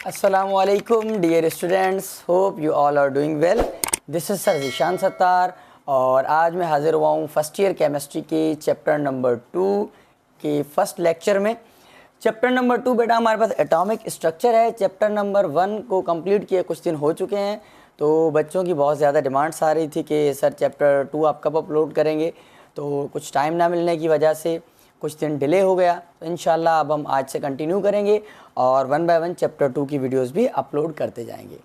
Assalamualaikum dear students, hope you all are doing well. This is sir Zeeshan Sattar और आज मैं हाज़िर हुआ हूँ फर्स्ट ईयर केमिस्ट्री के चैप्टर नंबर 2 के फर्स्ट लेक्चर में। चैप्टर नंबर 2 बेटा हमारे पास एटॉमिक स्ट्रक्चर है। चैप्टर नंबर 1 को कंप्लीट किए कुछ दिन हो चुके हैं, तो बच्चों की बहुत ज़्यादा डिमांड्स आ रही थी कि सर चैप्टर 2 आप कब अपलोड करेंगे, तो कुछ टाइम ना मिलने की वजह से कुछ दिन डिले हो गया। तो इंशाल्लाह अब हम आज से कंटिन्यू करेंगे और 1 बाय 1 चैप्टर 2 की वीडियोस भी अपलोड करते जाएंगे।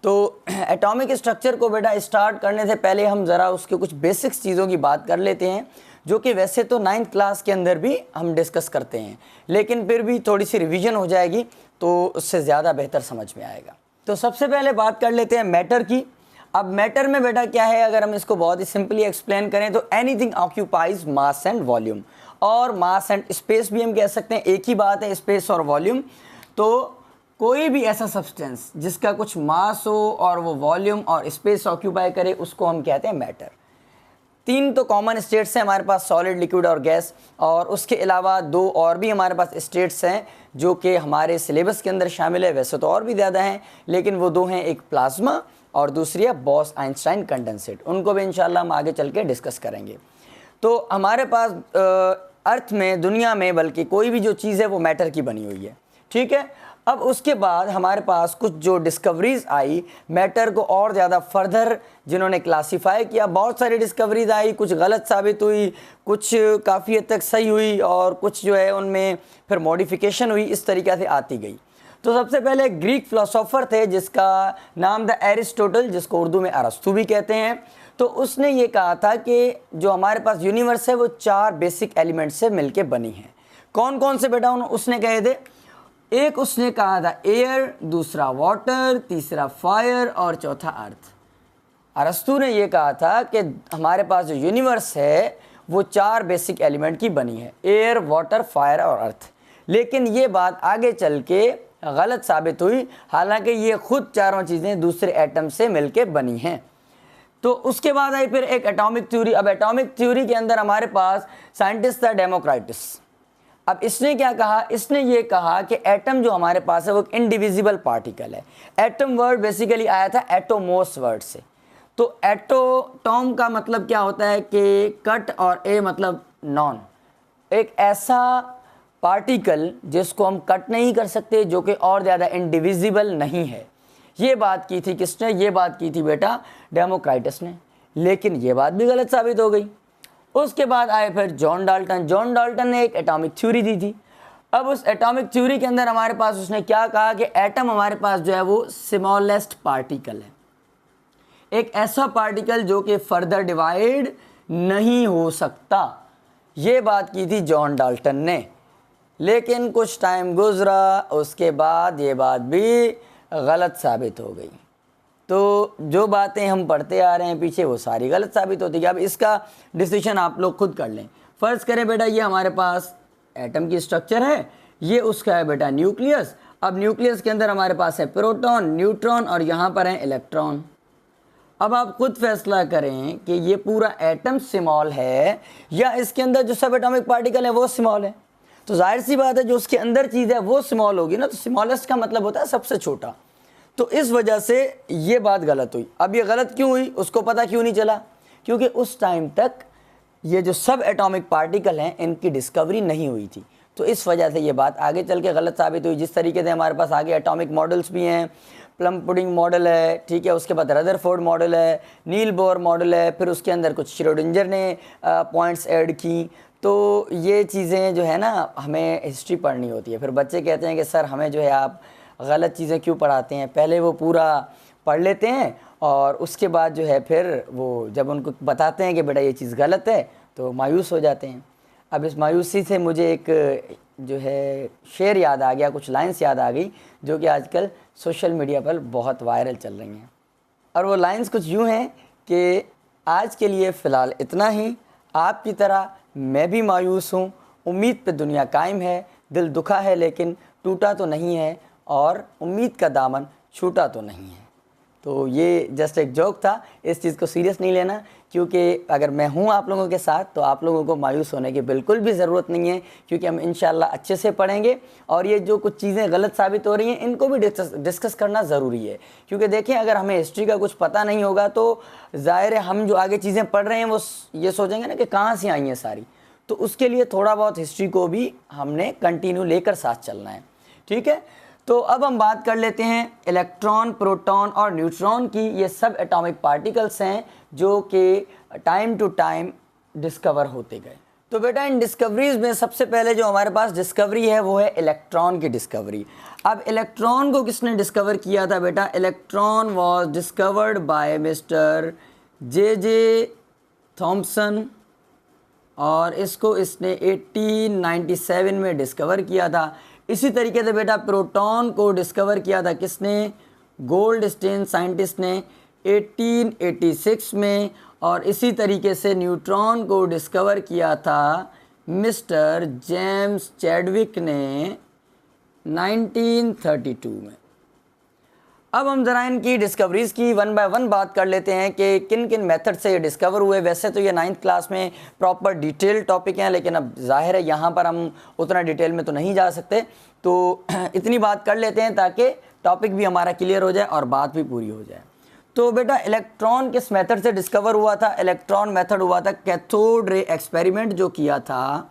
तो एटॉमिक स्ट्रक्चर को बेटा स्टार्ट करने से पहले हम ज़रा उसके कुछ बेसिक्स चीज़ों की बात कर लेते हैं, जो कि वैसे तो 9th क्लास के अंदर भी हम डिस्कस करते हैं, लेकिन फिर भी थोड़ी सी रिवीजन हो जाएगी तो उससे ज़्यादा बेहतर समझ में आएगा। तो सबसे पहले बात कर लेते हैं मैटर की। अब मैटर में बेटा क्या है, अगर हम इसको बहुत ही सिंपली एक्सप्लेन करें तो anything occupies mass and volume, और मास एंड स्पेस भी हम कह सकते हैं, एक ही बात है स्पेस और वॉल्यूम। तो कोई भी ऐसा सब्सटेंस जिसका कुछ मास हो और वो वॉल्यूम और स्पेस ऑक्यूपाई करे उसको हम कहते हैं मैटर। 3 तो कॉमन स्टेट्स हैं हमारे पास, सॉलिड, लिक्विड और गैस, और उसके अलावा 2 और भी हमारे पास स्टेट्स हैं जो कि हमारे सिलेबस के अंदर शामिल है। वैसे तो और भी ज़्यादा हैं, लेकिन वो 2 हैं, एक प्लाज्मा और दूसरी है बॉस आइंस्टाइन कंडेंसेट। उनको भी इंशाल्लाह हम आगे चल के डिस्कस करेंगे। तो हमारे पास अर्थ में, दुनिया में, बल्कि कोई भी जो चीज़ है वो मैटर की बनी हुई है, ठीक है। अब उसके बाद हमारे पास कुछ जो डिस्कवरीज़ आई मैटर को और ज़्यादा फर्दर जिन्होंने क्लासीफाई किया, बहुत सारी डिस्कवरीज़ आई, कुछ गलत साबित हुई, कुछ काफ़ी हद तक सही हुई और कुछ जो है उनमें फिर मॉडिफिकेशन हुई, इस तरीक़े से आती गई। तो सबसे पहले ग्रीक फ़िलासफ़र थे जिसका नाम था एरिस्टोटल, जिसको उर्दू में अरस्तू भी कहते हैं। तो उसने ये कहा था कि जो हमारे पास यूनिवर्स है वो 4 बेसिक एलिमेंट से मिलके बनी है। कौन कौन से बेटा उसने कहे थे? एक उसने कहा था एयर, दूसरा वाटर, तीसरा फायर और चौथा अर्थ। अरस्तू ने ये कहा था कि हमारे पास जो यूनिवर्स है वो 4 बेसिक एलिमेंट की बनी है, एयर, वाटर, फायर और अर्थ। लेकिन ये बात आगे चल के गलत साबित हुई, हालांकि ये खुद चारों चीज़ें दूसरे एटम से मिलके बनी हैं। तो उसके बाद आई फिर एक एटॉमिक थ्योरी। अब एटॉमिक थ्योरी के अंदर हमारे पास साइंटिस्ट था डेमोक्राइटस। अब इसने क्या कहा? इसने ये कहा कि एटम जो हमारे पास है वो एक इंडिविजिबल पार्टिकल है। एटम वर्ड बेसिकली आया था एटोमोस वर्ड से। तो एटोटॉम का मतलब क्या होता है कि कट, और ए मतलब नॉन, एक ऐसा पार्टिकल जिसको हम कट नहीं कर सकते, जो कि और ज़्यादा इंडिविजिबल नहीं है। ये बात की थी किसने? ये बात की थी बेटा डेमोक्राइटस ने। लेकिन ये बात भी गलत साबित हो गई। उसके बाद आए फिर जॉन डाल्टन। जॉन डाल्टन ने एक एटॉमिक थ्योरी दी थी। अब उस एटॉमिक थ्योरी के अंदर हमारे पास उसने क्या कहा कि एटम हमारे पास जो है वो स्मॉलेस्ट पार्टिकल है, एक ऐसा पार्टिकल जो कि फर्दर डिवाइड नहीं हो सकता। ये बात की थी जॉन डाल्टन ने। लेकिन कुछ टाइम गुजरा, उसके बाद ये बात भी गलत साबित हो गई। तो जो बातें हम पढ़ते आ रहे हैं पीछे वो सारी गलत साबित होती है। अब इसका डिसीजन आप लोग खुद कर लें। फ़र्ज़ करें बेटा ये हमारे पास एटम की स्ट्रक्चर है, ये उसका है बेटा न्यूक्लियस। अब न्यूक्लियस के अंदर हमारे पास है प्रोटॉन, न्यूट्रॉन और यहाँ पर है इलेक्ट्रॉन। अब आप खुद फैसला करें कि ये पूरा एटम स्मॉल है या इसके अंदर जो सब एटॉमिक पार्टिकल है वो स्मॉल है। तो जाहिर सी बात है जो उसके अंदर चीज़ है वो स्मॉल होगी ना, तो स्मॉलेस्ट का मतलब होता है सबसे छोटा। तो इस वजह से ये बात गलत हुई। अब ये गलत क्यों हुई उसको पता क्यों नहीं चला? क्योंकि उस टाइम तक ये जो सब एटॉमिक पार्टिकल हैं इनकी डिस्कवरी नहीं हुई थी। तो इस वजह से ये बात आगे चल के गलत साबित हुई। जिस तरीके से हमारे पास आगे एटॉमिक मॉडल्स भी हैं, प्लम पुडिंग मॉडल है, ठीक है, उसके बाद रदरफोर्ड मॉडल है, नील बोर मॉडल है, फिर उसके अंदर कुछ श्रोडिंगर ने पॉइंट्स ऐड की। तो ये चीज़ें जो है ना हमें हिस्ट्री पढ़नी होती है। फिर बच्चे कहते हैं कि सर हमें जो है आप गलत चीज़ें क्यों पढ़ाते हैं? पहले वो पूरा पढ़ लेते हैं और उसके बाद जो है फिर वो जब उनको बताते हैं कि बेटा ये चीज़ गलत है तो मायूस हो जाते हैं। अब इस मायूसी से मुझे एक जो है शेर याद आ गया, कुछ लाइंस याद आ गई जो कि आजकल सोशल मीडिया पर बहुत वायरल चल रही हैं। और वो लाइंस कुछ यूँ हैं कि आज के लिए फ़िलहाल इतना ही, आपकी तरह मैं भी मायूस हूँ, उम्मीद पे दुनिया कायम है, दिल दुखा है लेकिन टूटा तो नहीं है, और उम्मीद का दामन छूटा तो नहीं है। तो ये जस्ट एक जोक था, इस चीज़ को सीरियस नहीं लेना, क्योंकि अगर मैं हूँ आप लोगों के साथ तो आप लोगों को मायूस होने की बिल्कुल भी ज़रूरत नहीं है, क्योंकि हम इंशाल्लाह अच्छे से पढ़ेंगे। और ये जो कुछ चीज़ें गलत साबित हो रही हैं इनको भी डिस्कस करना ज़रूरी है, क्योंकि देखें अगर हमें हिस्ट्री का कुछ पता नहीं होगा तो ज़ाहिर है हम जो आगे चीज़ें पढ़ रहे हैं वो ये सोचेंगे ना कि कहाँ से आई हैं सारी। तो उसके लिए थोड़ा बहुत हिस्ट्री को भी हमने कंटिन्यू लेकर साथ चलना है, ठीक है। तो अब हम बात कर लेते हैं इलेक्ट्रॉन, प्रोटॉन और न्यूट्रॉन की। ये सब एटॉमिक पार्टिकल्स हैं जो कि टाइम टू टाइम डिस्कवर होते गए। तो बेटा इन डिस्कवरीज में सबसे पहले जो हमारे पास डिस्कवरी है वो है इलेक्ट्रॉन की डिस्कवरी। अब इलेक्ट्रॉन को किसने डिस्कवर किया था बेटा? Electron was discovered by mister J Thomson, और इसने 1897 में डिस्कवर किया था। इसी तरीके से बेटा प्रोटॉन को डिस्कवर किया था किसने? गोल्डस्टीन साइंटिस्ट ने 1886 में। और इसी तरीके से न्यूट्रॉन को डिस्कवर किया था मिस्टर जेम्स चैडविक ने 1932 में। अब हम ज़रा इनकी डिस्कवरीज़ की वन बाय वन बात कर लेते हैं कि किन किन मेथड से ये डिस्कवर हुए। वैसे तो ये 9th क्लास में प्रॉपर डिटेल टॉपिक हैं, लेकिन अब जाहिर है यहाँ पर हम उतना डिटेल में तो नहीं जा सकते, तो इतनी बात कर लेते हैं ताकि टॉपिक भी हमारा क्लियर हो जाए और बात भी पूरी हो जाए। तो बेटा इलेक्ट्रॉन किस मेथड से डिस्कवर हुआ था? इलेक्ट्रॉन मेथड हुआ था कैथोड रे एक्सपेरिमेंट जो किया था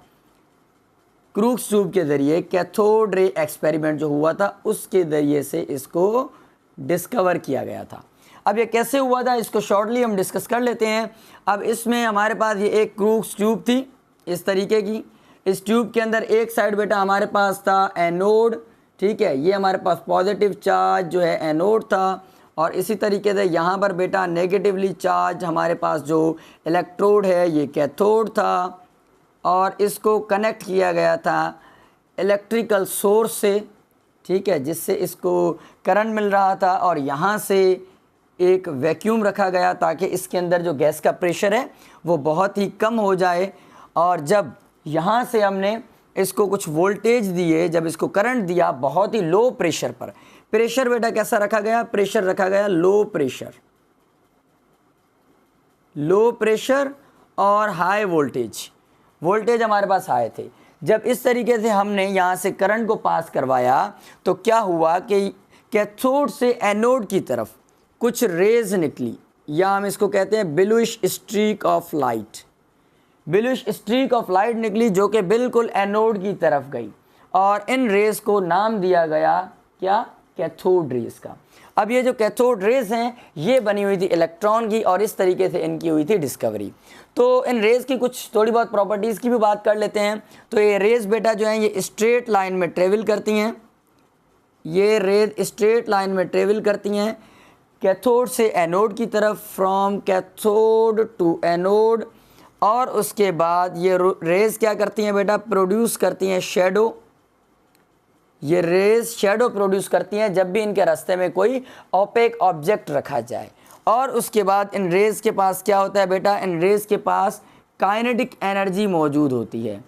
क्रूक्स ट्यूब के ज़रिए। कैथोड रे एक्सपेरिमेंट जो हुआ था उसके ज़रिए से इसको डिस्कवर किया गया था। अब ये कैसे हुआ था इसको शॉर्टली हम डिस्कस कर लेते हैं। अब इसमें हमारे पास ये एक क्रूक्स ट्यूब थी इस तरीके की। इस ट्यूब के अंदर एक साइड बेटा हमारे पास था एनोड, ठीक है, ये हमारे पास पॉजिटिव चार्ज जो है एनोड था, और इसी तरीके से यहाँ पर बेटा नेगेटिवली चार्ज हमारे पास जो इलेक्ट्रोड है ये कैथोड था, और इसको कनेक्ट किया गया था इलेक्ट्रिकल सोर्स से, ठीक है, जिससे इसको करंट मिल रहा था। और यहाँ से एक वैक्यूम रखा गया ताकि इसके अंदर जो गैस का प्रेशर है वो बहुत ही कम हो जाए। और जब यहाँ से हमने इसको कुछ वोल्टेज दिए, जब इसको करंट दिया बहुत ही लो प्रेशर पर, प्रेशर बेटा कैसा रखा गया? प्रेशर रखा गया लो प्रेशर, लो प्रेशर और हाई वोल्टेज। वोल्टेज हमारे पास हाई थे। जब इस तरीके से हमने यहाँ से करंट को पास करवाया तो क्या हुआ कि कैथोड से एनोड की तरफ कुछ रेज निकली, या हम इसको कहते हैं bluish streak of light. Bluish streak of light निकली जो कि बिल्कुल एनोड की तरफ गई, और इन रेज को नाम दिया गया क्या? कैथोड रेज का। अब ये जो कैथोड रेज हैं ये बनी हुई थी इलेक्ट्रॉन की, और इस तरीके से इनकी हुई थी डिस्कवरी। तो इन रेज की कुछ थोड़ी बहुत प्रॉपर्टीज़ की भी बात कर लेते हैं। तो ये रेज बेटा जो हैं ये स्ट्रेट लाइन में ट्रेवल करती हैं, ये रेज स्ट्रेट लाइन में ट्रेवल करती हैं कैथोड से एनोड की तरफ, फ्रॉम कैथोड टू एनोड। और उसके बाद ये रेज क्या करती हैं बेटा? प्रोड्यूस करती हैं शेडो। ये रेज शेडो प्रोड्यूस करती हैं जब भी इनके रास्ते में कोई ओपेक ऑब्जेक्ट रखा जाए। और उसके बाद इन रेज के पास क्या होता है बेटा? इन रेज के पास काइनेटिक एनर्जी मौजूद होती है।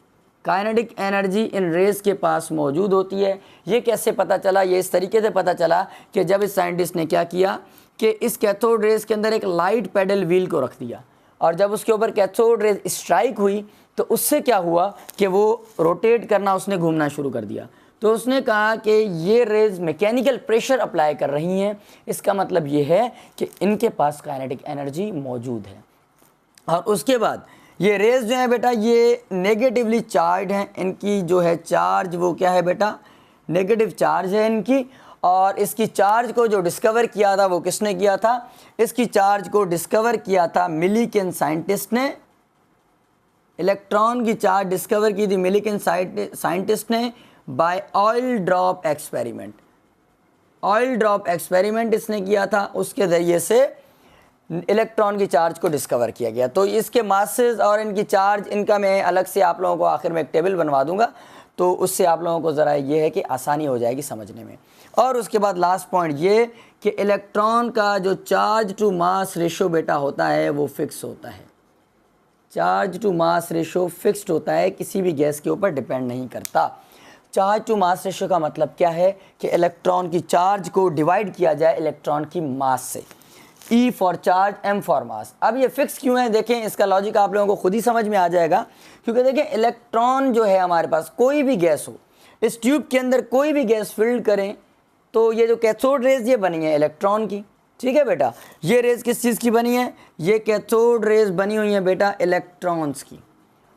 काइनेटिक एनर्जी इन रेज के पास मौजूद होती है। ये कैसे पता चला? ये इस तरीके से पता चला कि जब इस साइंटिस्ट ने क्या किया कि इस कैथोड रेज के अंदर एक लाइट पेडल व्हील को रख दिया, और जब उसके ऊपर कैथोड रेज स्ट्राइक हुई तो उससे क्या हुआ कि वो रोटेट करना, उसने घूमना शुरू कर दिया। तो उसने कहा कि ये रेज मैकेनिकल प्रेशर अप्लाई कर रही हैं, इसका मतलब ये है कि इनके पास काइनेटिक एनर्जी मौजूद है। और उसके बाद ये रेज जो है बेटा ये नेगेटिवली चार्ज हैं, इनकी जो है चार्ज वो क्या है बेटा? नेगेटिव चार्ज है इनकी। और इसकी चार्ज को जो डिस्कवर किया था वो किसने किया था? इसकी चार्ज को डिस्कवर किया था मिलीकेन साइंटिस्ट ने। इलेक्ट्रॉन की चार्ज डिस्कवर की थी मिलीकेन साइंटिस्ट ने by oil drop experiment. Oil drop experiment इसने किया था, उसके ज़रिए से इलेक्ट्रॉन की चार्ज को डिस्कवर किया गया। तो इसके मासेस और इनकी चार्ज, इनका मैं अलग से आप लोगों को आखिर में एक टेबल बनवा दूंगा, तो उससे आप लोगों को ज़रा ये है कि आसानी हो जाएगी समझने में। और उसके बाद लास्ट पॉइंट ये कि इलेक्ट्रॉन का जो चार्ज टू मास रेशो बेटा होता है वो फिक्स होता है। Charge to mass ratio fixed होता है, किसी भी गैस के ऊपर डिपेंड नहीं करता। चार्ज टू मास रेशियो का मतलब क्या है कि इलेक्ट्रॉन की चार्ज को डिवाइड किया जाए इलेक्ट्रॉन की मास से। E for charge, M for mass. अब ये फिक्स क्यों है, देखें इसका लॉजिक आप लोगों को खुद ही समझ में आ जाएगा, क्योंकि देखें इलेक्ट्रॉन जो है हमारे पास, कोई भी गैस हो, इस ट्यूब के अंदर कोई भी गैस फिल्ड करें तो ये जो कैथोड रेज ये बनी है इलेक्ट्रॉन की, ठीक है बेटा। ये रेज किस चीज़ की बनी है, ये कैथोड रेज बनी हुई है बेटा इलेक्ट्रॉन्स की।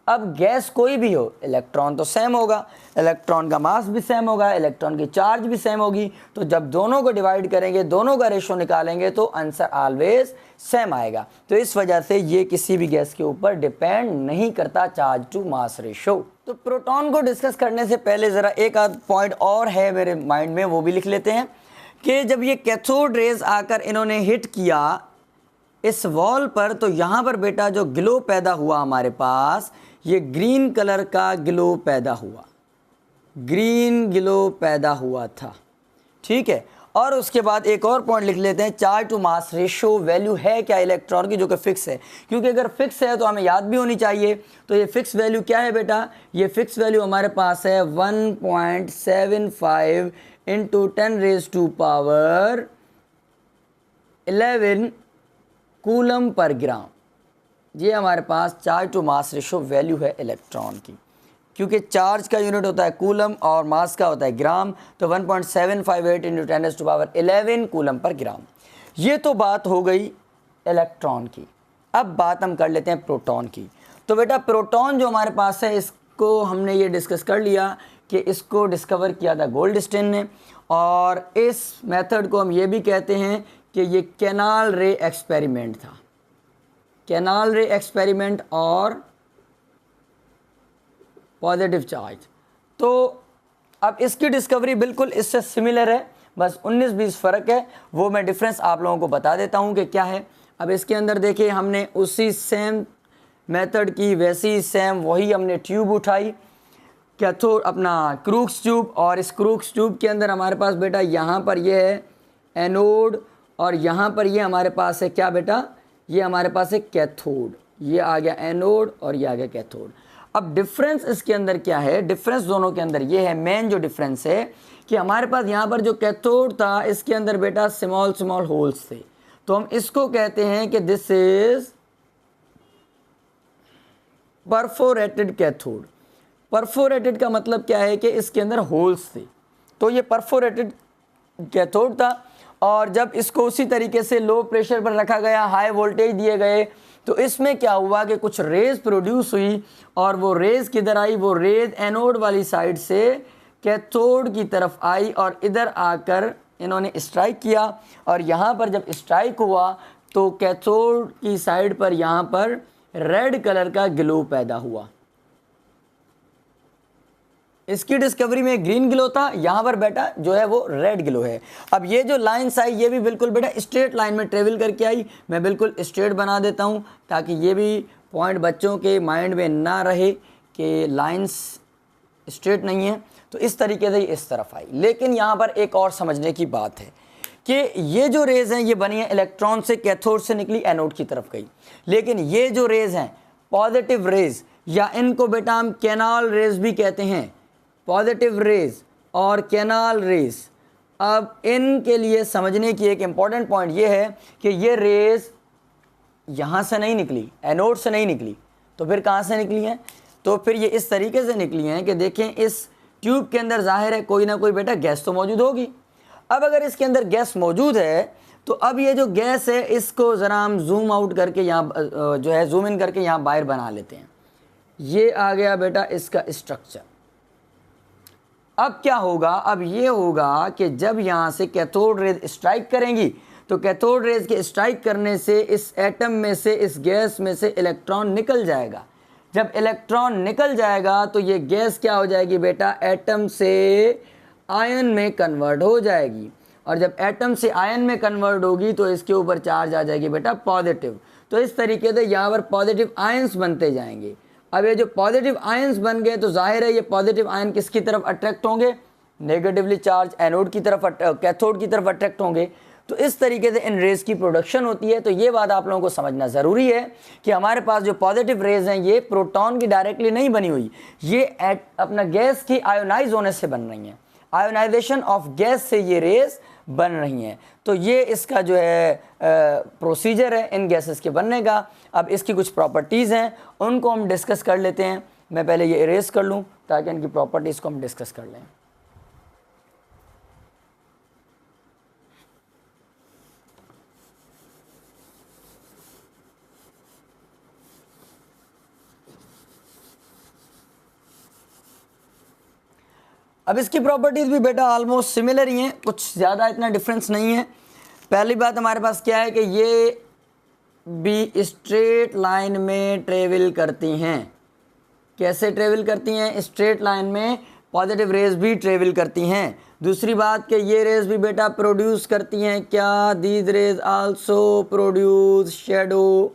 अब गैस कोई भी हो, इलेक्ट्रॉन तो सेम होगा, इलेक्ट्रॉन का मास भी सेम होगा, इलेक्ट्रॉन की चार्ज भी सेम होगी, तो जब दोनों को डिवाइड करेंगे, दोनों का रेशो निकालेंगे तो आंसर ऑलवेज सेम आएगा। तो इस वजह से ये किसी भी गैस के ऊपर डिपेंड नहीं करता चार्ज टू मास रेशो। तो प्रोटॉन को डिस्कस करने से पहले ज़रा एक आध पॉइंट और है मेरे माइंड में, वो भी लिख लेते हैं कि जब ये कैथोड रेज आकर इन्होंने हिट किया इस वॉल पर, तो यहाँ पर बेटा जो ग्लो पैदा हुआ हमारे पास, ये ग्रीन कलर का ग्लो पैदा हुआ, ग्रीन ग्लो पैदा हुआ था, ठीक है। और उसके बाद एक और पॉइंट लिख लेते हैं, charge to mass ratio value है क्या इलेक्ट्रॉन की, जो कि फिक्स है, क्योंकि अगर फिक्स है तो हमें याद भी होनी चाहिए। तो ये फिक्स वैल्यू क्या है बेटा, ये फिक्स वैल्यू हमारे पास है 1.75 इंटू 10⁻11 कूलम पर ग्राम। ये हमारे पास charge to mass ratio value है इलेक्ट्रॉन की, क्योंकि चार्ज का यूनिट होता है कूलम और मास का होता है ग्राम, तो 1.758 इंटू 10⁻11 कूलम पर ग्राम। ये तो बात हो गई इलेक्ट्रॉन की। अब बात हम कर लेते हैं प्रोटॉन की। तो बेटा प्रोटॉन जो हमारे पास है, इसको हमने ये डिस्कस कर लिया कि इसको डिस्कवर किया था गोल्डस्टीन ने, और इस मेथड को हम ये भी कहते हैं कि ये कैनाल रे एक्सपेरिमेंट था, कैनाल रे एक्सपेरिमेंट और पॉजिटिव चार्ज। तो अब इसकी डिस्कवरी बिल्कुल इससे सिमिलर है, बस 19-20 फ़र्क है, वो मैं डिफरेंस आप लोगों को बता देता हूँ कि क्या है। अब इसके अंदर देखिए, हमने उसी सेम मेथड की, वैसी सेम वही हमने ट्यूब उठाई, कैथोड अपना क्रूक्स ट्यूब, और इस क्रूक्स ट्यूब के अंदर हमारे पास बेटा यहाँ पर ये है एनोड, और यहाँ पर ये हमारे पास है क्या बेटा, ये हमारे पास है कैथोड। ये आ गया एनोड और ये आ गया कैथोड। अब डिफरेंस इसके अंदर क्या है, डिफरेंस दोनों के अंदर ये है, मेन जो डिफरेंस है कि हमारे पास यहाँ पर जो कैथोड था, इसके अंदर बेटा स्मॉल स्मॉल होल्स थे, तो हम इसको कहते हैं कि this is perforated cathode. Perforated का मतलब क्या है कि इसके अंदर होल्स थे, तो ये परफोरेटेड कैथोड था। और जब इसको उसी तरीके से लो प्रेशर पर रखा गया, हाई वोल्टेज दिए गए, तो इसमें क्या हुआ कि कुछ रेज प्रोड्यूस हुई, और वो रेज किधर आई, वो रेज एनोड वाली साइड से कैथोड की तरफ आई, और इधर आकर इन्होंने स्ट्राइक किया, और यहाँ पर जब स्ट्राइक हुआ तो कैथोड की साइड पर यहाँ पर रेड कलर का ग्लो पैदा हुआ। इसकी डिस्कवरी में ग्रीन ग्लो था, यहाँ पर बेटा जो है वो रेड ग्लो है। अब ये जो लाइन्स आई, ये भी बिल्कुल बेटा स्ट्रेट लाइन में ट्रेवल करके आई। मैं बिल्कुल स्ट्रेट बना देता हूँ ताकि ये भी पॉइंट बच्चों के माइंड में ना रहे कि लाइन्स स्ट्रेट नहीं है। तो इस तरीके से इस तरफ आई। लेकिन यहाँ पर एक और समझने की बात है कि ये जो रेज़ हैं ये बनी है इलेक्ट्रॉन से, कैथोड से निकली एनोड की तरफ गई। लेकिन ये जो रेज़ हैं पॉजिटिव रेज़, या इनको बेटा हम कैनाल रेज़ भी कहते हैं, पॉजिटिव रेज़ और कैनाल रेज़। अब इनके लिए समझने की एक इम्पॉर्टेंट पॉइंट ये है कि ये रेज़ यहाँ से नहीं निकली, एनोड से नहीं निकली, तो फिर कहाँ से निकली हैं? तो फिर ये इस तरीके से निकली हैं कि देखें इस ट्यूब के अंदर जाहिर है कोई ना कोई बेटा गैस तो मौजूद होगी। अब अगर इसके अंदर गैस मौजूद है तो अब ये जो गैस है इसको ज़रा हम जूम आउट करके यहाँ जो है जूम इन करके यहाँ बाहर बना लेते हैं। ये आ गया बेटा इसका स्ट्रक्चर। अब क्या होगा? अब ये होगा कि जब यहाँ से कैथोड रेज स्ट्राइक करेंगी तो कैथोड रेज के स्ट्राइक करने से इस एटम में से, इस गैस में से इलेक्ट्रॉन निकल जाएगा। जब इलेक्ट्रॉन निकल जाएगा तो ये गैस क्या हो जाएगी बेटा? एटम से आयन में कन्वर्ट हो जाएगी, और जब एटम से आयन में कन्वर्ट होगी तो इसके ऊपर चार्ज आ जाएगी बेटा पॉजिटिव। तो इस तरीके से यहाँ पर पॉजिटिव आयंस बनते जाएंगे। अब ये जो पॉजिटिव आयंस बन गए तो जाहिर है ये पॉजिटिव आयन किसकी तरफ अट्रैक्ट होंगे? नेगेटिवली चार्ज एनोड की तरफ, कैथोड की तरफ अट्रैक्ट होंगे। तो इस तरीके से इन रेज की प्रोडक्शन होती है। तो ये बात आप लोगों को समझना ज़रूरी है कि हमारे पास जो पॉजिटिव रेज हैं ये प्रोटॉन की डायरेक्टली नहीं बनी हुई, ये अपना गैस की आयोनाइज होने से बन रही हैं, आयोनाइजेशन ऑफ गैस से ये रेज बन रही हैं। तो ये इसका जो है प्रोसीजर है इन गैसेस के बनने का। अब इसकी कुछ प्रॉपर्टीज़ हैं, उनको हम डिस्कस कर लेते हैं। मैं पहले ये इरेज कर लूँ ताकि इनकी प्रॉपर्टीज़ को हम डिस्कस कर लें। अब इसकी प्रॉपर्टीज़ भी बेटा ऑलमोस्ट सिमिलर ही हैं, कुछ ज़्यादा इतना डिफरेंस नहीं है। पहली बात हमारे पास क्या है कि ये भी स्ट्रेट लाइन में ट्रेवल करती हैं। कैसे ट्रेवल करती हैं? स्ट्रेट लाइन में पॉजिटिव रेज भी ट्रेवल करती हैं। दूसरी बात कि ये रेज भी बेटा प्रोड्यूस करती हैं क्या? These raise also produce shadow.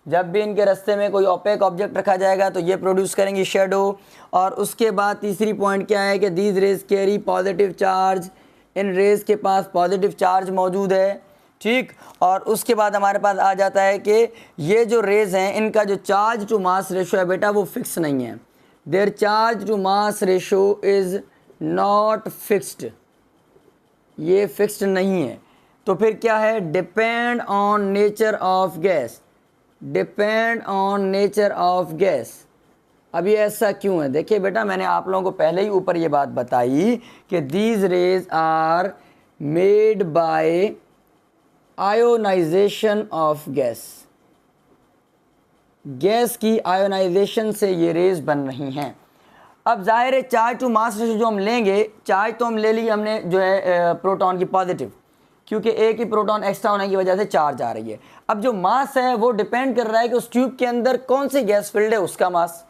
जब भी इनके रास्ते में कोई ओपेक ऑब्जेक्ट रखा जाएगा तो ये प्रोड्यूस करेंगी शेडो। और उसके बाद तीसरी पॉइंट क्या है कि these rays carry positive charge, इन रेज के पास पॉजिटिव चार्ज मौजूद है, ठीक। और उसके बाद हमारे पास आ जाता है कि ये जो रेज हैं इनका जो चार्ज टू मास रेशो है बेटा वो फिक्स नहीं है। Their charge to mass ratio is not fixed, ये फिक्स्ड नहीं है। तो फिर क्या है? Depend on nature of gas, depend on nature of gas. अब ये ऐसा क्यों है? देखिए बेटा मैंने आप लोगों को पहले ही ऊपर ये बात बताई कि these rays are made by ionisation of gas, gas की आयोनाइजेशन से ये रेज बन रही हैं। अब जाहिर है चार्ज टू मास रेशो जो हम लेंगे, चार्ज तो हम ले ली हमने जो है प्रोटॉन की पॉजिटिव, क्योंकि एक ही प्रोटॉन एक्स्ट्रा होने की वजह से चार्ज आ रही है। अब जो मास है वो डिपेंड कर रहा है कि उस ट्यूब के अंदर कौन सी गैस फिल्ड है, उसका मास।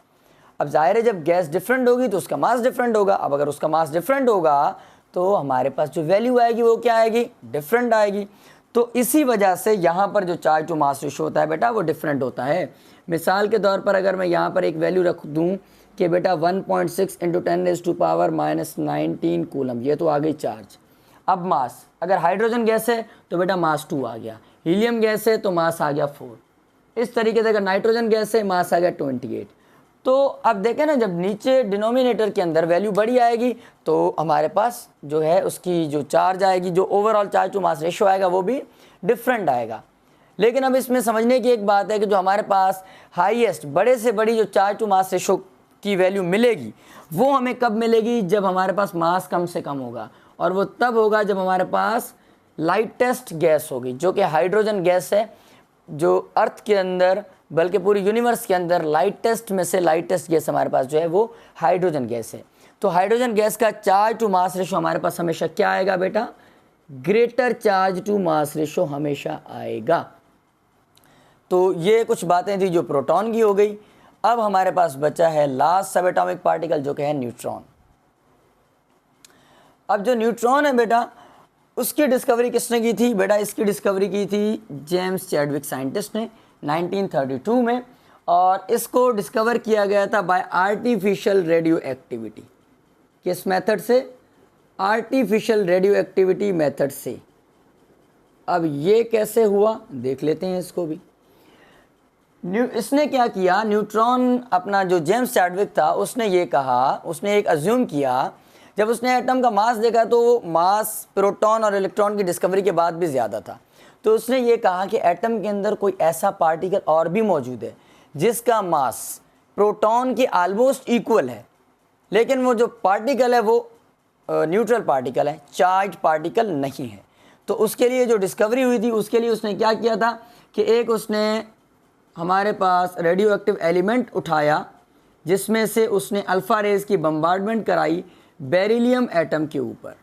अब जाहिर है जब गैस डिफरेंट होगी तो उसका मास डिफरेंट होगा। अब अगर उसका मास डिफरेंट होगा तो हमारे पास जो वैल्यू आएगी वो क्या आएगी? डिफरेंट आएगी। तो इसी वजह से यहाँ पर जो चार्ज टू मास रेशो होता है बेटा वो डिफरेंट होता है। मिसाल के तौर पर अगर मैं यहाँ पर एक वैल्यू रख दूँ कि बेटा 1.6 × 10⁻⁻19 कूलम, ये तो आ गई चार्ज। अब मास, अगर हाइड्रोजन गैस है तो बेटा मास 2 आ गया, हीलियम गैस है तो मास आ गया 4, इस तरीके से अगर नाइट्रोजन गैस है मास आ गया 28। तो अब देखें ना, जब नीचे डिनोमिनेटर के अंदर वैल्यू बड़ी आएगी तो हमारे पास जो है उसकी जो चार्ज आएगी, जो overall charge to mass ratio आएगा वो भी डिफरेंट आएगा। लेकिन अब इसमें समझने की एक बात है कि जो हमारे पास हाईएस्ट, बड़े से बड़ी जो चार्ज टू मास रेशो की वैल्यू मिलेगी वो हमें कब मिलेगी? जब हमारे पास मास कम से कम होगा, और वो तब होगा जब हमारे पास लाइटेस्ट गैस होगी, जो कि हाइड्रोजन गैस है, जो अर्थ के अंदर बल्कि पूरी यूनिवर्स के अंदर लाइटेस्ट में से लाइटेस्ट गैस हमारे पास जो है वो हाइड्रोजन गैस है। तो हाइड्रोजन गैस का चार्ज टू मास रेशो हमारे पास हमेशा क्या आएगा बेटा? Greater charge to mass ratio हमेशा आएगा। तो ये कुछ बातें थी जो प्रोटॉन की हो गई। अब हमारे पास बचा है लास्ट सब एटॉमिक पार्टिकल जो कि है न्यूट्रॉन। अब जो न्यूट्रॉन है बेटा उसकी डिस्कवरी किसने की थी? बेटा इसकी डिस्कवरी की थी जेम्स चैडविक साइंटिस्ट ने 1932 में, और इसको डिस्कवर किया गया था बाय आर्टिफिशियल रेडियो एक्टिविटी। किस मेथड से? आर्टिफिशियल रेडियो एक्टिविटी मेथड से। अब ये कैसे हुआ देख लेते हैं इसको भी। इसने क्या किया? न्यूट्रॉन, अपना जो जेम्स चैडविक था उसने ये कहा, उसने एक अज्यूम किया, जब उसने एटम का मास देखा तो वो मास प्रोटॉन और इलेक्ट्रॉन की डिस्कवरी के बाद भी ज़्यादा था। तो उसने ये कहा कि एटम के अंदर कोई ऐसा पार्टिकल और भी मौजूद है जिसका मास प्रोटॉन के आलमोस्ट इक्वल है, लेकिन वो जो पार्टिकल है वो न्यूट्रल पार्टिकल है, चार्ज पार्टिकल नहीं है। तो उसके लिए जो डिस्कवरी हुई थी उसके लिए उसने क्या किया था कि एक उसने हमारे पास रेडियो एक्टिव एलिमेंट उठाया, जिसमें से उसने अल्फ़ा रेज की बम्बार्डमेंट कराई बेरिलियम एटम के ऊपर।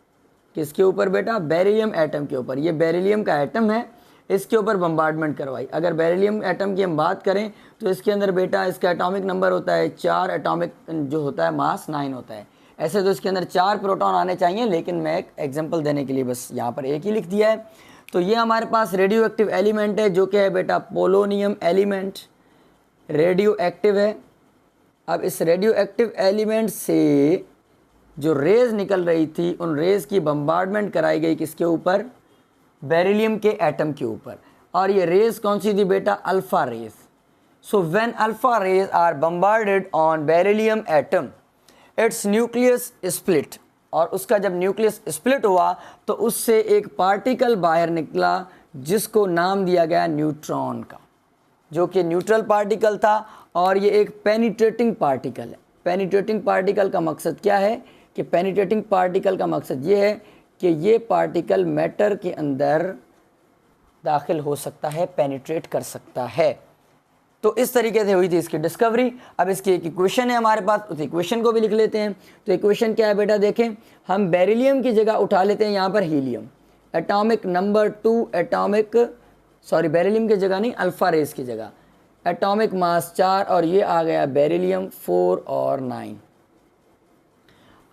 किसके ऊपर बेटा? बेरिलियम एटम के ऊपर। ये बेरिलियम का एटम है, इसके ऊपर बम्बार्डमेंट करवाई। अगर बेरिलियम एटम की हम बात करें तो इसके अंदर बेटा इसका एटॉमिक नंबर होता है 4, एटॉमिक जो होता है मास 9 होता है। ऐसे तो इसके अंदर 4 प्रोटॉन आने चाहिए, लेकिन मैं एक एग्जांपल देने के लिए बस यहाँ पर एक ही लिख दिया है। तो ये हमारे पास रेडियो एक्टिव एलिमेंट है जो कि है बेटा पोलोनियम एलिमेंट, रेडियो एक्टिव है। अब इस रेडियो एक्टिव एलिमेंट से जो रेज़ निकल रही थी उन रेज़ की बम्बार्डमेंट कराई गई किसके ऊपर? बेरिलियम के एटम के ऊपर, और ये रेज कौन सी थी बेटा, alpha rays. So when alpha rays are bombarded on beryllium atom its nucleus split, और उसका जब न्यूक्लियस स्प्लिट हुआ तो उससे एक पार्टिकल बाहर निकला जिसको नाम दिया गया न्यूट्रॉन का, जो कि न्यूट्रल पार्टिकल था और ये एक पेनिट्रेटिंग पार्टिकल है। पेनिट्रेटिंग पार्टिकल का मकसद क्या है कि पेनिट्रेटिंग पार्टिकल का मकसद ये है कि ये पार्टिकल मैटर के अंदर दाखिल हो सकता है, पेनिट्रेट कर सकता है। तो इस तरीके से हुई थी इसकी डिस्कवरी। अब इसकी एक इक्वेशन है हमारे पास, उस इक्वेशन को भी लिख लेते हैं। तो इक्वेशन क्या है बेटा, देखें, हम बेरिलियम की जगह उठा लेते हैं यहाँ पर हीलियम, एटॉमिक नंबर 2, बेरिलियम की जगह नहीं, अल्फा रेस की जगह, एटॉमिक मास 4, और ये आ गया बेरिलियम 4 और 9।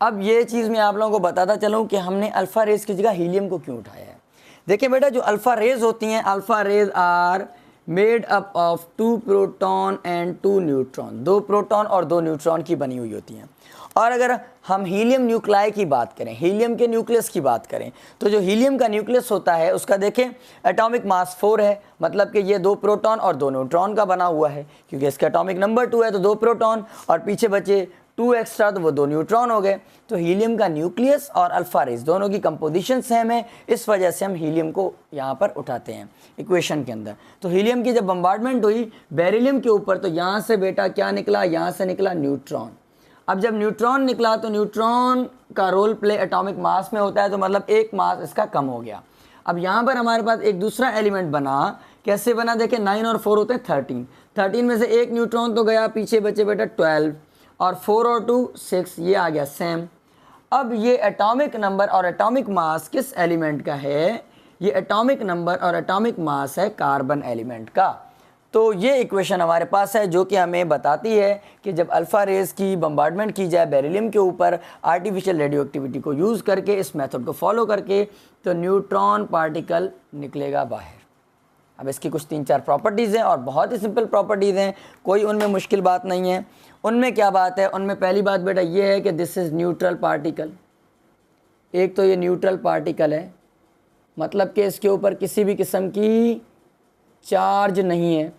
अब ये चीज़ मैं आप लोगों को बताता चलूँ कि हमने अल्फ़ा रेस की जगह हीलियम को क्यों उठाया है। देखिए बेटा, जो अल्फ़ा रेज होती हैं, alpha rays are made up of 2 proton and 2 neutron, 2 proton और 2 न्यूट्रॉन की बनी हुई होती हैं। और अगर हम हीलियम न्यूक्लाई की बात करें, हीलियम के न्यूक्लियस की बात करें, तो जो हीलियम का न्यूक्लियस होता है उसका देखें एटॉमिक मास 4 है, मतलब कि ये 2 प्रोटॉन और 2 न्यूट्रॉन का बना हुआ है, क्योंकि इसका एटॉमिक नंबर 2 है तो 2 प्रोटॉन और पीछे बचे 2 एक्स्ट्रा, तो वो 2 न्यूट्रॉन हो गए। तो हीलियम का न्यूक्लियस और अल्फा रेज दोनों की कंपोजिशन सेम है, इस वजह से हम हीलियम को यहाँ पर उठाते हैं इक्वेशन के अंदर। तो हीलियम की जब बम्बार्डमेंट हुई बेरिलियम के ऊपर, तो यहाँ से बेटा क्या निकला, यहाँ से निकला न्यूट्रॉन। अब जब न्यूट्रॉन निकला तो न्यूट्रॉन का रोल प्ले एटॉमिक मास में होता है, तो मतलब एक मास इसका कम हो गया। अब यहाँ पर हमारे पास एक दूसरा एलिमेंट बना, कैसे बना, देखें 9 और 4 होते हैं 13 में से एक न्यूट्रॉन तो गया, पीछे बचे बेटा 12, और 4 और 2 6, ये आ गया सेम। अब ये एटॉमिक नंबर और एटॉमिक मास किस एलिमेंट का है, ये एटॉमिक नंबर और एटॉमिक मास है कार्बन एलिमेंट का। तो ये इक्वेशन हमारे पास है जो कि हमें बताती है कि जब अल्फ़ा रेज की बम्बार्डमेंट की जाए बेरिलियम के ऊपर आर्टिफिशियल रेडियो एक्टिविटी को यूज़ करके, इस मेथड को फॉलो करके, तो न्यूट्रॉन पार्टिकल निकलेगा बाहर। अब इसकी कुछ 3-4 प्रॉपर्टीज़ हैं और बहुत ही सिंपल प्रॉपर्टीज़ हैं, कोई उनमें मुश्किल बात नहीं है। उनमें क्या बात है, उनमें पहली बात बेटा ये है कि दिस इज़ न्यूट्रल पार्टिकल। एक तो ये न्यूट्रल पार्टिकल है, मतलब कि इसके ऊपर किसी भी किस्म की चार्ज नहीं है,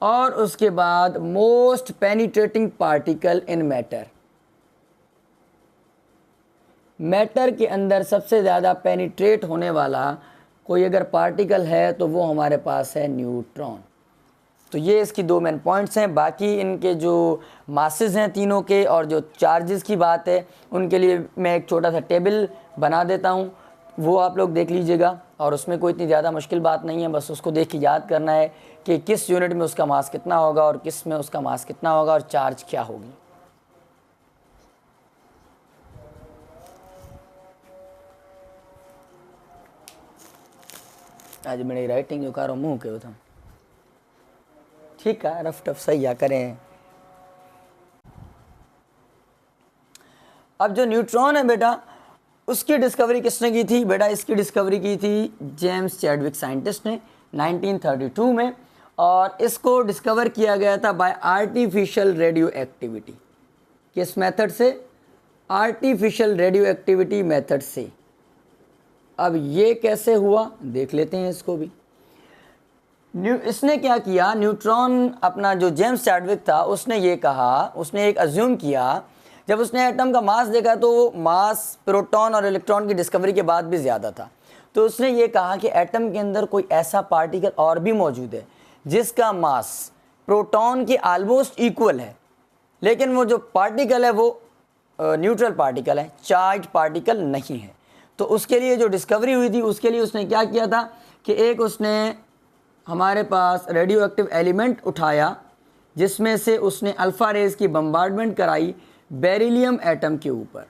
और उसके बाद most penetrating particle in matter, matter के अंदर सबसे ज़्यादा पेनिट्रेट होने वाला कोई अगर पार्टिकल है तो वो हमारे पास है न्यूट्रॉन। तो ये इसकी 2 मेन पॉइंट्स हैं। बाकी इनके जो मासेस हैं तीनों के और जो चार्जेस की बात है उनके लिए मैं एक छोटा सा टेबल बना देता हूँ, वो आप लोग देख लीजिएगा, और उसमें कोई इतनी ज़्यादा मुश्किल बात नहीं है, बस उसको देख के याद करना है कि किस यूनिट में उसका मास कितना होगा और किस में उसका मास कितना होगा और चार्ज क्या होगी। आज मेरी राइटिंग जो करो मुँह के होता ठीक है, रफ टफ सही या करें। अब जो न्यूट्रॉन है बेटा, उसकी डिस्कवरी किसने की थी बेटा, इसकी डिस्कवरी की थी जेम्स चैडविक साइंटिस्ट ने 1932 में, और इसको डिस्कवर किया गया था बाय आर्टिफिशियल रेडियो एक्टिविटी। किस मेथड से, आर्टिफिशियल रेडियो एक्टिविटी मेथड से। अब ये कैसे हुआ देख लेते हैं इसको भी। इसने क्या किया, न्यूट्रॉन अपना जो जेम्स चैडविक था उसने ये कहा, उसने एक अज्यूम किया, जब उसने एटम का मास देखा तो मास प्रोटॉन और इलेक्ट्रॉन की डिस्कवरी के बाद भी ज़्यादा था, तो उसने ये कहा कि एटम के अंदर कोई ऐसा पार्टिकल और भी मौजूद है जिसका मास प्रोटॉन के आलमोस्ट इक्वल है, लेकिन वो जो पार्टिकल है वो न्यूट्रल पार्टिकल है, चार्ज पार्टिकल नहीं है। तो उसके लिए जो डिस्कवरी हुई थी उसके लिए उसने क्या किया था कि एक उसने हमारे पास रेडियो एक्टिव एलिमेंट उठाया, जिसमें से उसने अल्फ़ा रेज की बम्बार्डमेंट कराई बेरिलियम एटम के ऊपर।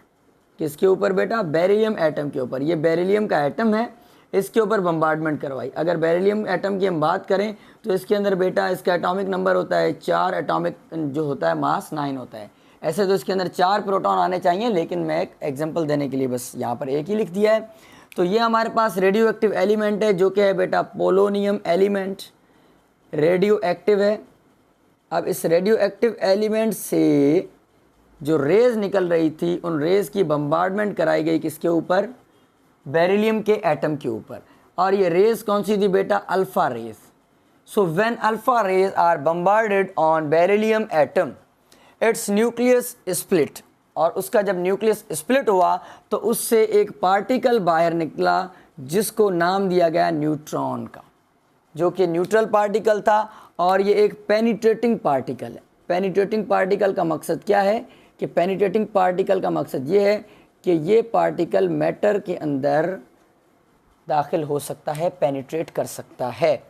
किसके ऊपर बेटा, बेरिलियम एटम के ऊपर। ये बेरिलियम का एटम है, इसके ऊपर बम्बार्डमेंट करवाई। अगर बेरिलियम एटम की हम बात करें तो इसके अंदर बेटा इसका एटॉमिक नंबर होता है 4, एटॉमिक जो होता है मास 9 होता है। ऐसे तो इसके अंदर 4 प्रोटॉन आने चाहिए, लेकिन मैं एक एग्जांपल देने के लिए बस यहाँ पर एक ही लिख दिया है। तो ये हमारे पास रेडियो एक्टिव एलिमेंट है जो कि है बेटा पोलोनियम एलिमेंट, रेडियो एक्टिव है। अब इस रेडियो एक्टिव एलिमेंट से जो रेज़ निकल रही थी, उन रेज़ की बम्बार्डमेंट कराई गई किसके ऊपर, बेरिलियम के एटम के ऊपर। और ये रेज कौन सी थी बेटा, alpha rays. So when alpha rays are bombarded on beryllium atom its nucleus split, और उसका जब न्यूक्लियस स्प्लिट हुआ तो उससे एक पार्टिकल बाहर निकला जिसको नाम दिया गया न्यूट्रॉन का, जो कि न्यूट्रल पार्टिकल था और ये एक पेनिट्रेटिंग पार्टिकल है। पेनिट्रेटिंग पार्टिकल का मकसद क्या है कि पेनिट्रेटिंग पार्टिकल का मकसद ये है कि ये पार्टिकल मैटर के अंदर दाखिल हो सकता है, पेनिट्रेट कर सकता है।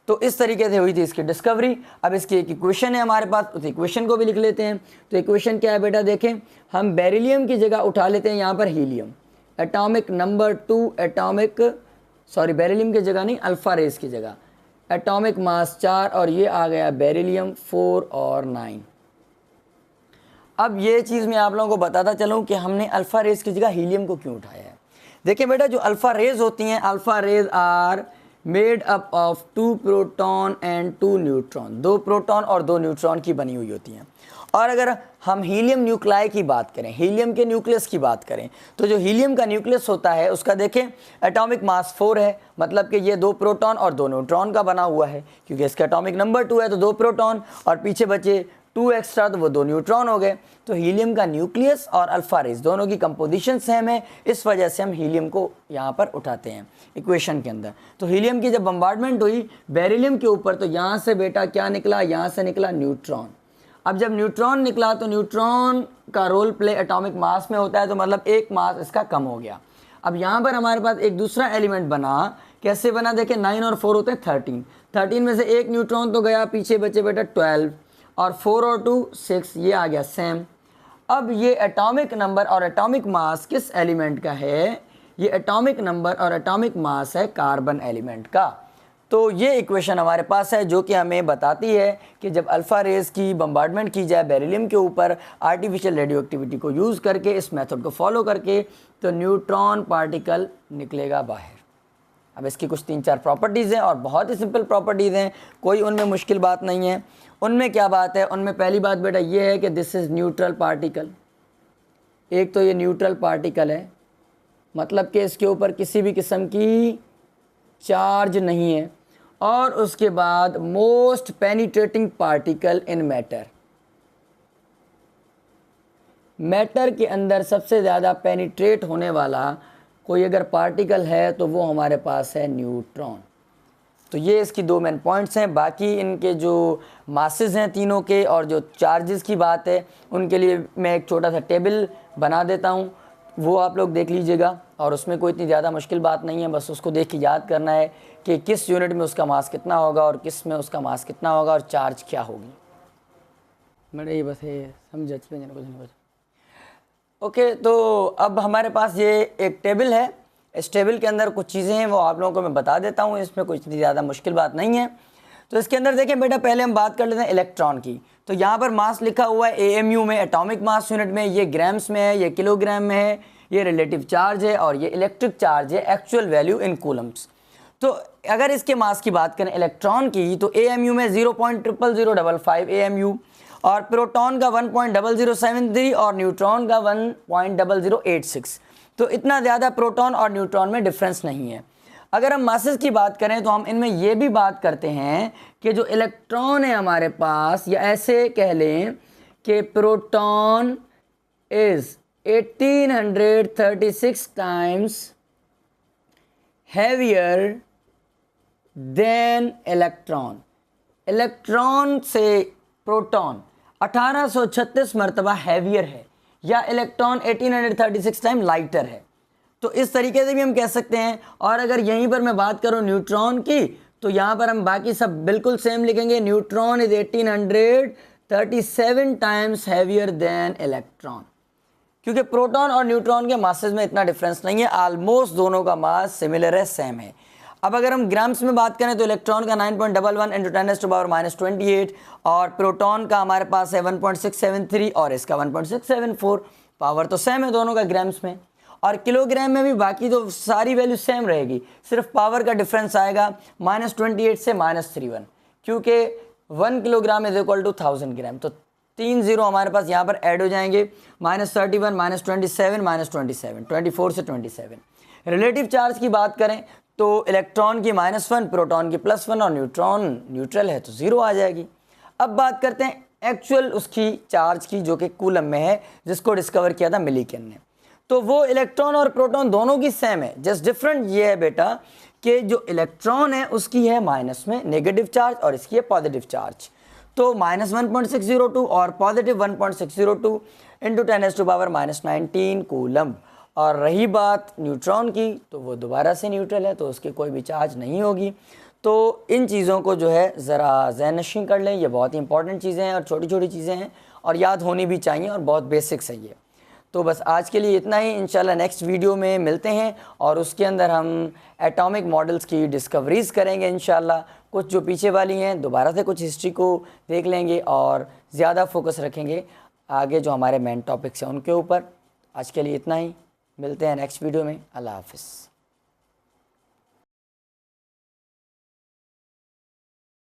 तो इस तरीके से हुई थी इसकी डिस्कवरी। अब इसकी एक इक्वेशन है हमारे पास, उस इक्वेशन को भी लिख लेते हैं। तो इक्वेशन क्या है बेटा, देखें, हम बेरिलियम की जगह उठा लेते हैं यहाँ पर हीलियम, एटॉमिक नंबर 2, बेरिलियम की जगह नहीं, अल्फा रेस की जगह, एटॉमिक मास 4 और ये आ गया बेरिलियम 4 और 9। अब ये चीज़ मैं आप लोगों को बताता चलूँ कि हमने अल्फ़ा रेज की जगह हीलियम को क्यों उठाया है। देखिए बेटा, जो अल्फ़ा रेज होती हैं, alpha rays are made up of 2 proton and 2 neutron, 2 proton और 2 न्यूट्रॉन की बनी हुई होती हैं। और अगर हम हीलियम न्यूक्लाई की बात करें, हीलियम के न्यूक्लियस की बात करें, तो जो हीलियम का न्यूक्लियस होता है उसका देखें एटॉमिक मास 4 है, मतलब कि ये 2 प्रोटॉन और 2 न्यूट्रॉन का बना हुआ है, क्योंकि इसका एटॉमिक नंबर 2 है तो 2 प्रोटॉन और पीछे बचे 2 एक्स्ट्रा, तो वो 2 न्यूट्रॉन हो गए। तो हीलियम का न्यूक्लियस और अल्फा रेज दोनों की कंपोजिशन सेम है, इस वजह से हम हीलियम को यहाँ पर उठाते हैं इक्वेशन के अंदर। तो हीलियम की जब बम्बार्डमेंट हुई बेरिलियम के ऊपर, तो यहाँ से बेटा क्या निकला, यहाँ से निकला न्यूट्रॉन। अब जब न्यूट्रॉन निकला तो न्यूट्रॉन का रोल प्ले एटॉमिक मास में होता है, तो मतलब एक मास इसका कम हो गया। अब यहाँ पर हमारे पास एक दूसरा एलिमेंट बना, कैसे बना, देखें 9 और 4 होते हैं 13 में से एक न्यूट्रॉन तो गया, पीछे बचे बेटा 12 और 4 और 2 6, ये आ गया सेम। अब ये एटॉमिक नंबर और एटॉमिक मास किस एलिमेंट का है, ये एटॉमिक नंबर और एटॉमिक मास है कार्बन एलिमेंट का। तो ये इक्वेशन हमारे पास है जो कि हमें बताती है कि जब अल्फ़ा रेज की बम्बार्डमेंट की जाए बेरिलियम के ऊपर आर्टिफिशियल रेडियो एक्टिविटी को यूज़ करके, इस मेथड को फॉलो करके, तो न्यूट्रॉन पार्टिकल निकलेगा बाहर। अब इसकी कुछ 3-4 प्रॉपर्टीज़ हैं और बहुत ही सिंपल प्रॉपर्टीज़ हैं, कोई उनमें मुश्किल बात नहीं है। उनमें क्या बात है, उनमें पहली बात बेटा ये है कि दिस इज़ न्यूट्रल पार्टिकल। एक तो ये न्यूट्रल पार्टिकल है, मतलब कि इसके ऊपर किसी भी किस्म की चार्ज नहीं है, और उसके बाद most penetrating particle in matter. Matter के अंदर सबसे ज़्यादा पेनिट्रेट होने वाला कोई अगर पार्टिकल है तो वो हमारे पास है न्यूट्रॉन। तो ये इसकी 2 मेन पॉइंट्स हैं। बाकी इनके जो मासेस हैं तीनों के और जो चार्जेस की बात है उनके लिए मैं एक छोटा सा टेबल बना देता हूँ, वो आप लोग देख लीजिएगा, और उसमें कोई इतनी ज़्यादा मुश्किल बात नहीं है, बस उसको देख के याद करना है कि किस यूनिट में उसका मास कितना होगा और किस में उसका मास कितना होगा और चार्ज क्या होगी। मेरे ये बस है समझ कुछ। ओके, तो अब हमारे पास ये एक टेबल है, इस टेबल के अंदर कुछ चीज़ें हैं वो आप लोगों को मैं बता देता हूँ, इसमें कुछ इतनी ज़्यादा मुश्किल बात नहीं है। तो इसके अंदर देखें बेटा, पहले हम बात कर लेते हैं इलेक्ट्रॉन की। तो यहाँ पर मास लिखा हुआ है AMU में, एटॉमिक मास यूनिट में, ये ग्राम्स में है, ये किलोग्राम में है, ये रिलेटिव चार्ज है और ये इलेक्ट्रिक चार्ज है, एक्चुअल वैल्यू इन कूलम्स। तो अगर इसके मास की बात करें इलेक्ट्रॉन की, तो AMU में 0.00055 AMU, और प्रोटॉन का 1.0073 और न्यूट्रॉन का 1.0086। तो इतना ज़्यादा प्रोटॉन और न्यूट्रॉन में डिफरेंस नहीं है। अगर हम मासेस की बात करें तो हम इनमें ये भी बात करते हैं कि जो इलेक्ट्रॉन है हमारे पास, या ऐसे कह लें कि proton is 1836 times heavier than electron. Electron से प्रोटॉन 1836 मरतबा हैवियर है, या इलेक्ट्रॉन 1836 टाइम लाइटर है। तो इस तरीके से भी हम कह सकते हैं। और अगर यहीं पर मैं बात करूं न्यूट्रॉन की, तो यहाँ पर हम बाकी सब बिल्कुल सेम लिखेंगे, neutron is 1837 times heavier than electron, क्योंकि प्रोटॉन और न्यूट्रॉन के मासेस में इतना डिफरेंस नहीं है, ऑलमोस्ट दोनों का मास सिमिलर है, सेम है। अब अगर हम ग्राम्स में बात करें तो इलेक्ट्रॉन का 9.11 × 10⁻⁻28 और प्रोटॉन का हमारे पास है 1.673 और इसका 1.674। पावर तो सेम है दोनों का ग्राम्स में, और किलोग्राम में भी बाकी तो सारी वैल्यू सेम रहेगी, सिर्फ पावर का डिफरेंस आएगा -28 से -31, क्योंकि 1 किलोग्राम इज इक्वल टू 1000 ग्राम। तो 3 0 हमारे पास यहाँ पर ऐड हो जाएंगे, -31 -27 -27 24 से 27। रिलेटिव चार्ज की बात करें तो इलेक्ट्रॉन की -1, प्रोटॉन की +1 और न्यूट्रॉन न्यूट्रल है तो 0 आ जाएगी। अब बात करते हैं एक्चुअल उसकी चार्ज की, जो कि कूलम में है, जिसको डिस्कवर किया था मिलीकन ने। तो वो इलेक्ट्रॉन और प्रोटॉन दोनों की सेम है, जस्ट डिफरेंट ये है बेटा कि जो इलेक्ट्रॉन है उसकी है माइनस में नेगेटिव चार्ज और इसकी है पॉजिटिव चार्ज। तो -1.602 और पॉजिटिव 1.602 इंटू 10⁻⁻19 कूलम। और रही बात न्यूट्रॉन की, तो वो दोबारा से न्यूट्रल है, तो उसकी कोई भी चार्ज नहीं होगी। तो इन चीज़ों को जो है ज़रा ज़हन-नशीं कर लें, ये बहुत ही इंपॉर्टेंट चीज़ें हैं और छोटी छोटी चीज़ें हैं और याद होनी भी चाहिए और बहुत बेसिक्स है ये। तो बस आज के लिए इतना ही, इंशाल्लाह नेक्स्ट वीडियो में मिलते हैं और उसके अंदर हम एटॉमिक मॉडल्स की डिस्कवरीज़ करेंगे इंशाल्लाह। कुछ जो पीछे वाली हैं दोबारा से कुछ हिस्ट्री को देख लेंगे और ज़्यादा फोकस रखेंगे आगे जो हमारे मेन टॉपिक्स हैं उनके ऊपर। आज के लिए इतना ही, मिलते हैं नेक्स्ट वीडियो में। अल्लाह हाफ़िज़।